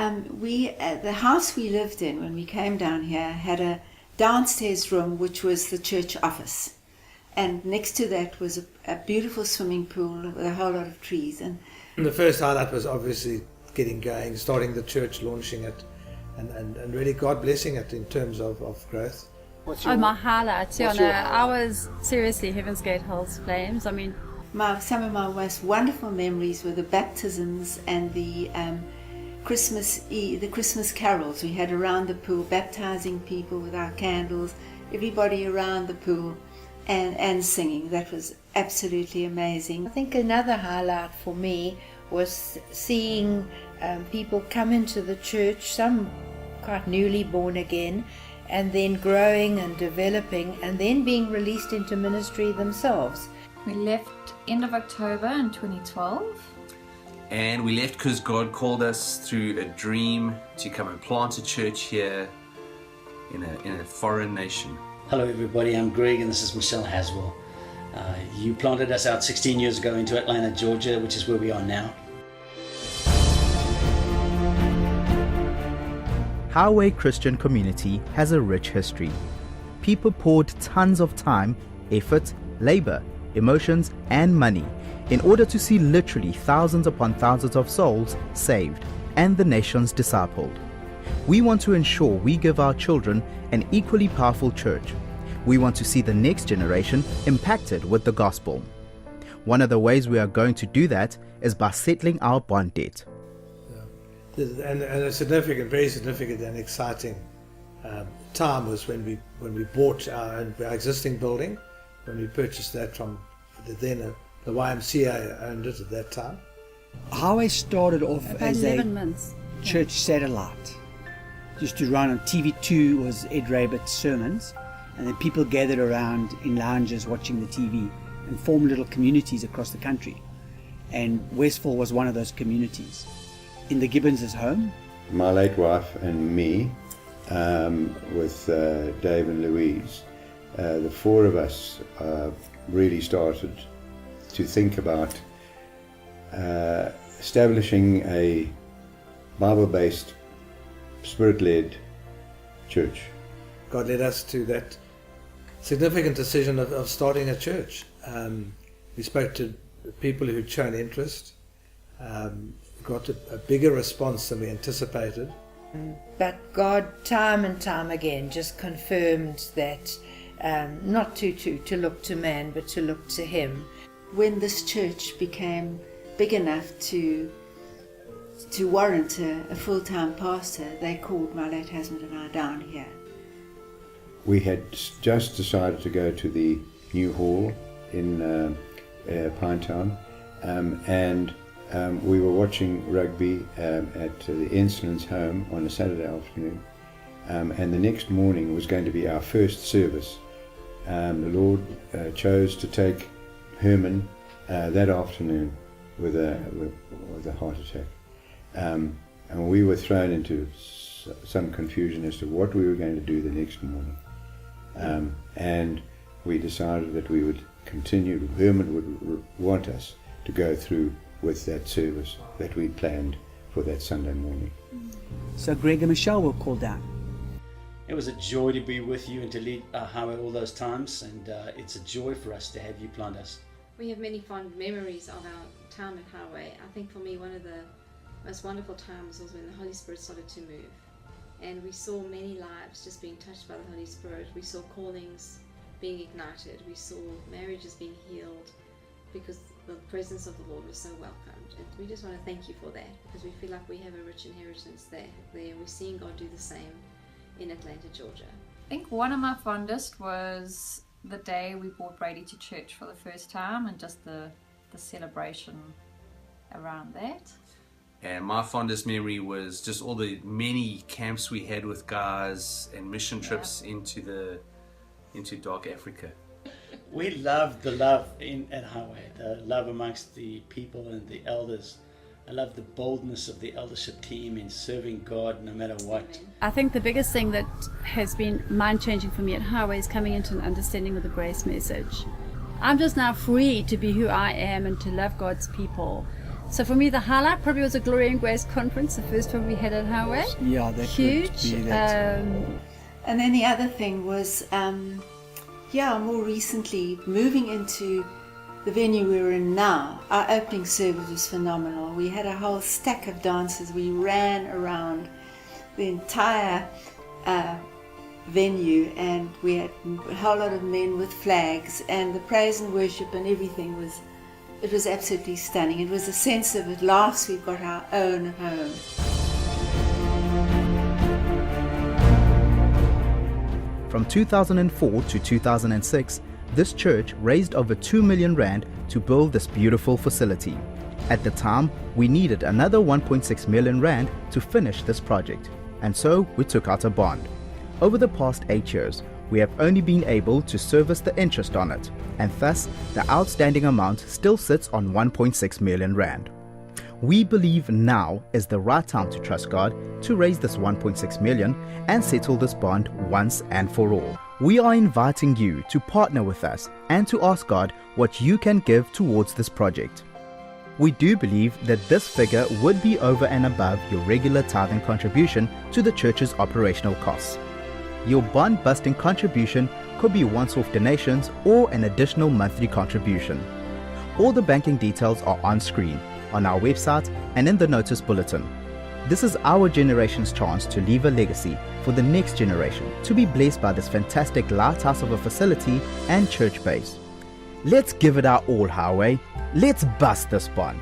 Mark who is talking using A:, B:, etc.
A: The house we lived in when we came down here had a downstairs room which was the church office, and next to that was a beautiful swimming pool with a whole lot of trees. And
B: the first highlight was obviously getting going, starting the church, launching it, and really God blessing it in terms of growth.
C: My highlights, I was seriously Heaven's Gate Hills Flames. I mean,
A: some of my most wonderful memories were the baptisms and the Christmas carols we had around the pool, baptizing people with our candles, everybody around the pool, and singing. That was absolutely amazing.
D: I think another highlight for me was seeing people come into the church, some quite newly born again, and then growing and developing and then being released into ministry themselves.
E: We left end of October in 2012.
F: And we left because God called us through a dream to come and plant a church here in a foreign nation.
G: Hello everybody, I'm Greg and this is Michelle Haswell. You planted us out 16 years ago into Atlanta, Georgia, which is where we are now.
H: Highway Christian Community has a rich history. People poured tons of time, effort, labor, emotions, and money in order to see literally thousands upon thousands of souls saved and the nations discipled. We want to ensure we give our children an equally powerful church. We want to see the next generation impacted with the gospel. One of the ways we are going to do that is by settling our bond debt.
B: And a significant, very significant and exciting time was when we bought our existing building, when we purchased that from the YMCA owned it at that time.
I: Highway started off
C: about
I: as
C: 11
I: a
C: months.
I: church satellite. Used to run on TV2 was Ed Rabbit's sermons, and then people gathered around in lounges watching the TV and formed little communities across the country. And Westville was one of those communities. In the Gibbons' home,
J: my late wife and me, with Dave and Louise, the four of us really started to think about establishing a Bible-based, Spirit-led church.
B: God led us to that significant decision of starting a church. We spoke to people who'd shown interest, got a bigger response than we anticipated.
D: But God, time and time again, just confirmed that not to look to man, but to look to Him.
A: When this church became big enough to warrant a full-time pastor, they called my late husband and I down here.
J: We had just decided to go to the new hall in Pinetown, and we were watching rugby at the Ensign's home on a Saturday afternoon, and the next morning was going to be our first service. The Lord chose to take Herman that afternoon with a heart attack, and we were thrown into some confusion as to what we were going to do the next morning, and we decided that we would continue. Herman would want us to go through with that service that we planned for that Sunday morning.
I: so Greg and Michelle were called down.
G: It was a joy to be with you and to lead Highway all those times, and it's a joy for us to have you plant us.
E: We have many fond memories of our time at Highway. I think for me one of the most wonderful times was when the Holy Spirit started to move, and we saw many lives just being touched by the Holy Spirit. We saw callings being ignited, we saw marriages being healed, because the presence of the Lord was so welcomed. And we just want to thank you for that, because we feel like we have a rich inheritance there. We're seeing God do the same in Atlanta, Georgia.
C: I think one of my fondest was the day we brought Brady to church for the first time, and just the celebration around that.
F: And my fondest memory was just all the many camps we had with guys and mission trips into dark Africa.
G: We loved the love at Highway, the love amongst the people and the elders. I love the boldness of the eldership team in serving God no matter what.
C: I think the biggest thing that has been mind-changing for me at Highway is coming into an understanding of the grace message. I'm just now free to be who I am and to love God's people.
K: So for me, the highlight probably was a Glory and Grace conference, the first one we had at Highway.
I: Yeah, that
K: Huge.
I: would be that.
A: And then the other thing was, more recently, moving into the venue we're in now, our opening service was phenomenal. We had a whole stack of dancers. We ran around the entire venue, and we had a whole lot of men with flags, and the praise and worship and everything was absolutely stunning. It was a sense of, at last we've got our own home.
H: From 2004 to 2006, this church raised over 2 million rand to build this beautiful facility. At the time, we needed another 1.6 million rand to finish this project, and so we took out a bond. Over the past 8 years, we have only been able to service the interest on it, and thus the outstanding amount still sits on 1.6 million rand. We believe now is the right time to trust God to raise this 1.6 million and settle this bond once and for all. We are inviting you to partner with us and to ask God what you can give towards this project. We do believe that this figure would be over and above your regular tithe and contribution to the church's operational costs. Your bond-busting contribution could be once-off donations or an additional monthly contribution. All the banking details are on screen, on our website and in the notice bulletin. This is our generation's chance to leave a legacy for the next generation to be blessed by this fantastic lighthouse of a facility and church base. Let's give it our all, Highway. Let's bust this bond.